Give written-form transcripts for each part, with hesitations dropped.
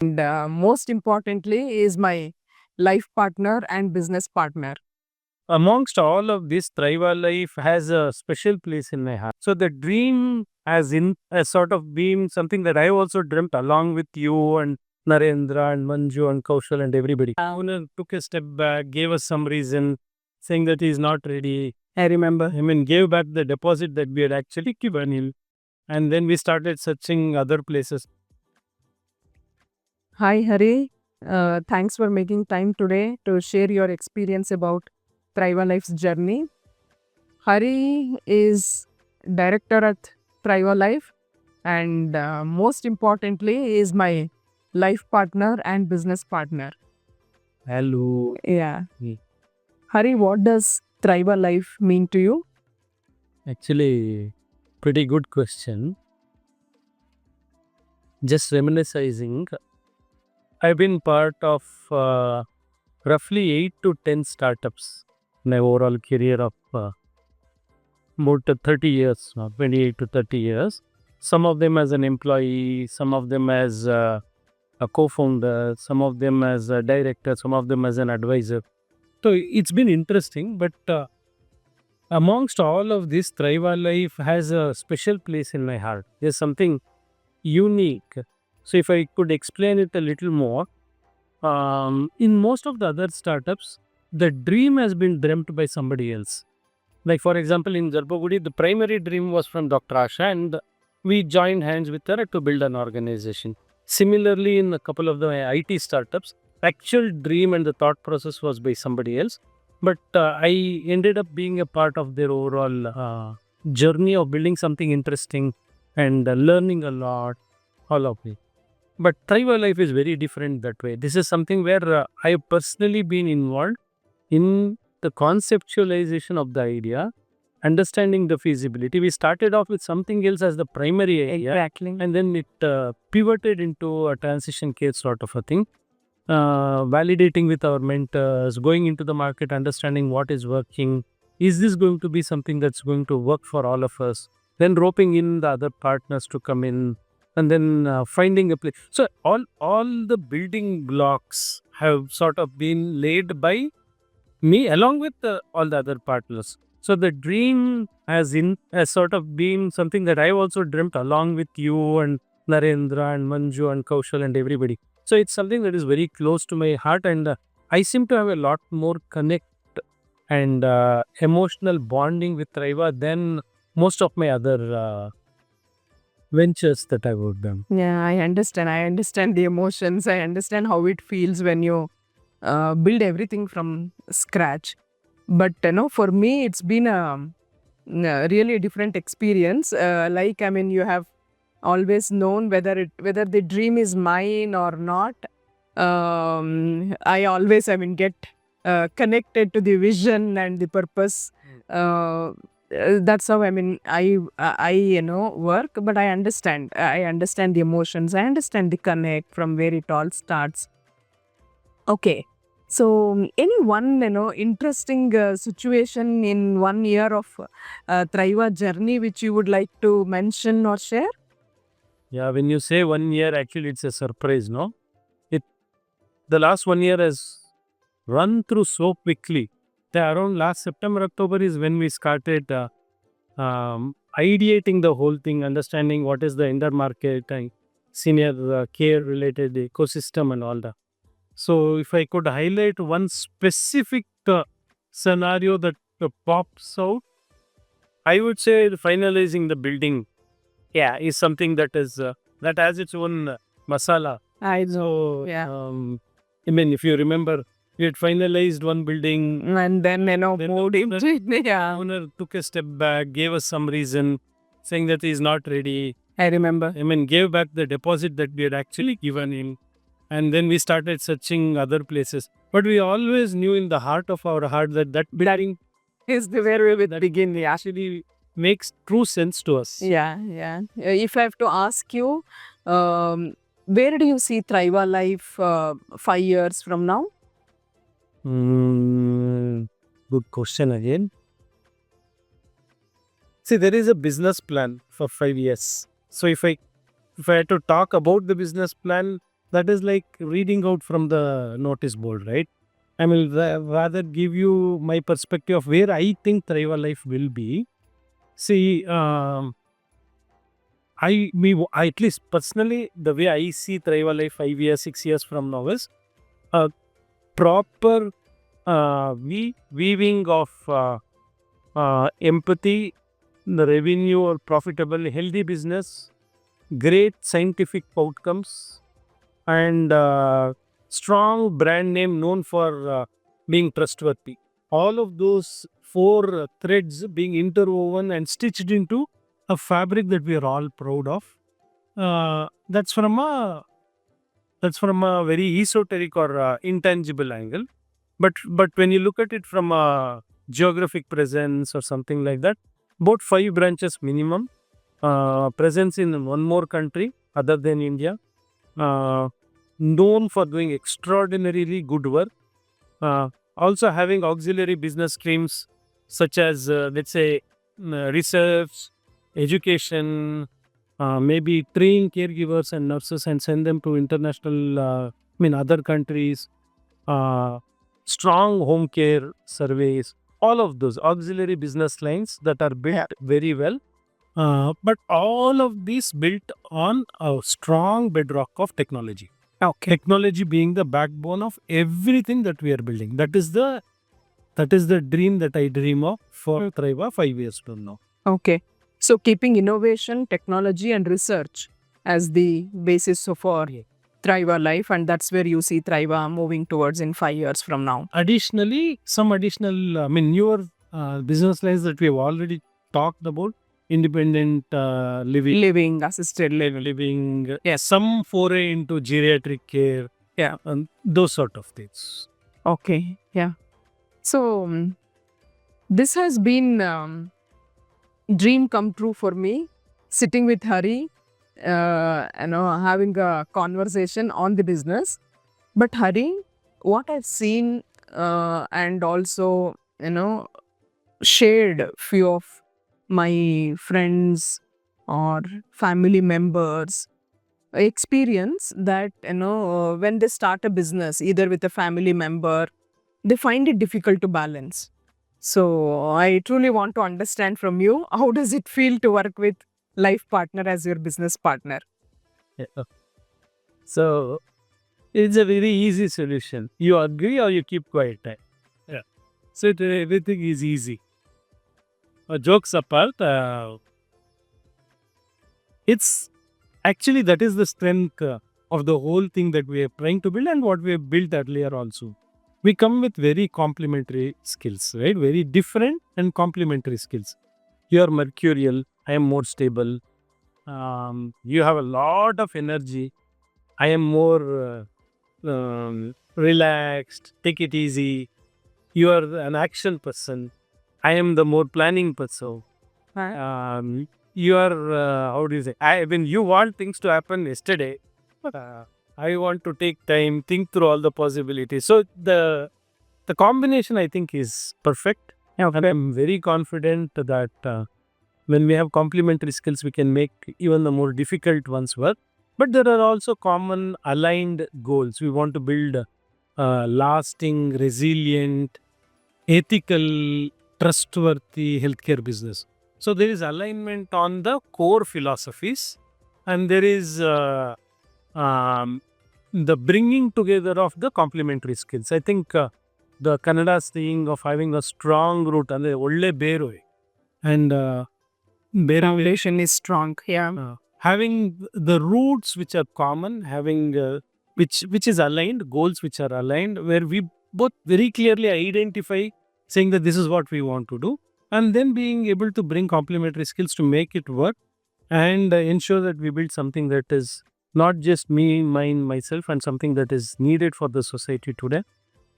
and most importantly is my life partner and business partner. Amongst all of this, Thryva Life has a special place in my heart. So the dream has sort of been something that I also dreamt along with you and Narendra and Manju and Kaushal and everybody. Owner took a step back, gave us some reason, saying that he's not ready. I remember. Gave back the deposit that we had actually given him. And then we started searching other places. Hi, Hari. Thanks for making time today to share your experience about Thryva Life's journey. Hari is director at Thryva Life, and most importantly is my life partner and business partner. Hello. Yeah. Hmm. Hari, what does Thryva Life mean to you? Actually, pretty good question. Just reminiscing, I've been part of roughly 8 to 10 startups in my overall career of about 30 years now, 28 to 30 years. Some of them as an employee, some of them as a co-founder, some of them as a director, some of them as an advisor. So it's been interesting, but amongst all of this, Thryva Life has a special place in my heart. There's something unique. So if I could explain it a little more, in most of the other startups, the dream has been dreamt by somebody else. Like for example, in Jalpaiguri, the primary dream was from Dr. Asha, and we joined hands with her to build an organization. Similarly, in a couple of the IT startups, actual dream and the thought process was by somebody else. But I ended up being a part of their overall journey of building something interesting and learning a lot, all of it. But Thryva Life is very different that way. This is something where I have personally been involved in the conceptualization of the idea, understanding the feasibility. We started off with something else as the primary idea. Exactly. And then it pivoted into a transition case sort of a thing. Validating with our mentors, going into the market, understanding what is working. Is this going to be something that's going to work for all of us? Then roping in the other partners to come in, and then finding a place. So all the building blocks have sort of been laid by me along with all the other partners. So the dream has sort of been something that I've also dreamt along with you and Narendra and Manju and Kaushal and everybody. So it's something that is very close to my heart, and I seem to have a lot more connect and emotional bonding with Thryva than most of my other ventures that I would done. Yeah, I understand. I understand the emotions. I understand how it feels when you build everything from scratch. But for me, it's been a really different experience. You have always known whether the dream is mine or not. I always, get connected to the vision and the purpose. That's how I work. But I understand the emotions. I understand the connect from where it all starts. Okay. So, any one interesting situation in 1 year of Thryva journey which you would like to mention or share? Yeah, when you say 1 year, actually it's a surprise, no? The last 1 year has run through so quickly. Around last September, October is when we started ideating the whole thing, understanding what is the ender market and senior care related ecosystem and all that. So if I could highlight one specific scenario that pops out, I would say finalizing the building, is something that is that has its own masala. I know. So, Yeah. if you remember, we had finalized one building. And then moved into yeah. Owner took a step back, gave us some reason, saying that he's not ready. I remember. Gave back the deposit that we had actually given him. And then we started searching other places. But we always knew in the heart of our heart that building Is the where we will begin. Yeah. actually makes true sense to us. Yeah. If I have to ask you, where do you see Thryva Life 5 years from now? Good question again. See, there is a business plan for 5 years. So if I had to talk about the business plan, that is like reading out from the notice board, right? I will rather give you my perspective of where I think Thryva Life will be. See, I at least personally, the way I see Thryva Life 5 years, 6 years from now is a proper weaving of empathy, the revenue or profitable, healthy business, great scientific outcomes, and strong brand name known for being trustworthy. All of those four threads being interwoven and stitched into a fabric that we are all proud of. That's from a very esoteric or intangible angle. But when you look at it from a geographic presence or something like that, about 5 branches minimum, presence in one more country other than India, known for doing extraordinarily good work, also having auxiliary business streams such as let's say research, education, maybe train caregivers and nurses and send them to international, other countries, strong home care surveys, all of those auxiliary business lines that are built very well. But all of these built on a strong bedrock of technology. Okay. Technology being the backbone of everything that we are building. That is the dream that I dream of for Thryva 5 years from now. Okay. So keeping innovation, technology, and research as the basis of our Thryva Life, and that's where you see Thryva moving towards in 5 years from now. Additionally, some additional, newer business lines that we have already talked about, independent living, Assisted living. yes, some foray into geriatric care, and those sort of things. Okay. Yeah. So this has been dream come true for me, sitting with Hari, having a conversation on the business. But Hari, what I've seen and also shared few of my friends or family members experience that when they start a business either with a family member, they find it difficult to balance. So I truly want to understand from you, how does it feel to work with life partner as your business partner? So it's a very easy solution. You agree or you keep quiet. Yeah. So everything is easy. Jokes apart, it's actually that is the strength of the whole thing that we are trying to build and what we have built earlier also. We come with very complementary skills, right? Very different and complementary skills. You are mercurial, I am more stable. You have a lot of energy. I am more relaxed, take it easy. You are an action person. I am the more planning person. You are, how do you say? When you want things to happen yesterday, I want to take time, think through all the possibilities. So the combination, I think, is perfect. And I'm very confident that when we have complementary skills, we can make even the more difficult ones work. But there are also common aligned goals. We want to build a lasting, resilient, ethical, trustworthy healthcare business. So there is alignment on the core philosophies, and there is the bringing together of the complementary skills. I think the Kannada saying of having a strong root and olle beru, and Foundation is strong. Yeah. Having the roots which are common, having which is aligned, goals which are aligned, where we both very clearly identify saying that this is what we want to do, and then being able to bring complementary skills to make it work and ensure that we build something that is not just me, mine, myself, and something that is needed for the society today.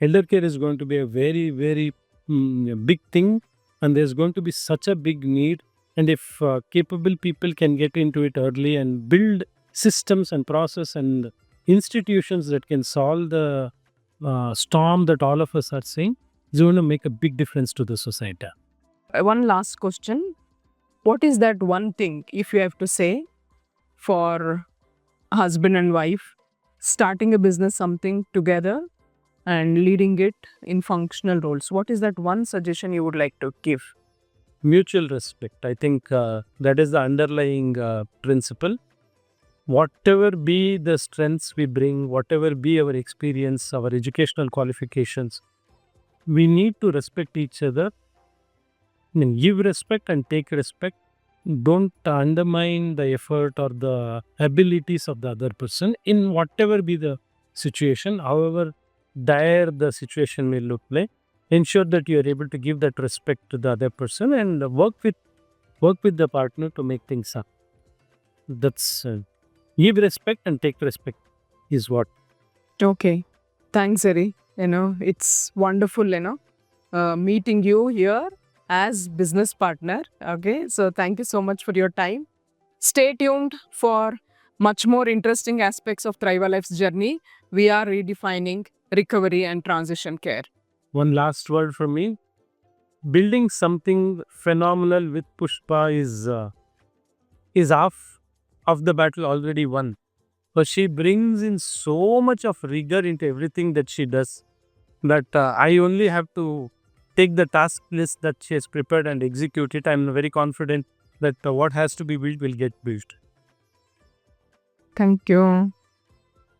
Elder care is going to be a very, very big thing, and there's going to be such a big need. And if capable people can get into it early and build systems and process and institutions that can solve the storm that all of us are seeing, it's going to make a big difference to the society. One last question. What is that one thing, if you have to say, for husband and wife starting a business, something together, and leading it in functional roles. What is that one suggestion you would like to give? Mutual respect. I think that is the underlying principle. Whatever be the strengths we bring, whatever be our experience, our educational qualifications, we need to respect each other. I mean, give respect and take respect. Don't undermine the effort or the abilities of the other person in whatever be the situation, however dire the situation may look like. Ensure that you are able to give that respect to the other person and work with the partner to make things up. That's give respect and take respect is what. Okay. Thanks, Eri. It's wonderful, meeting you here as business partner. Okay. So thank you so much for your time. Stay tuned for much more interesting aspects of Thryva Life's journey. We are redefining recovery and transition care. One last word from me. Building something phenomenal with Pushpa is half of the battle already won. But she brings in so much of rigor into everything that she does that I only have to take the task list that she has prepared and execute it. I'm very confident that what has to be built will get built. Thank you.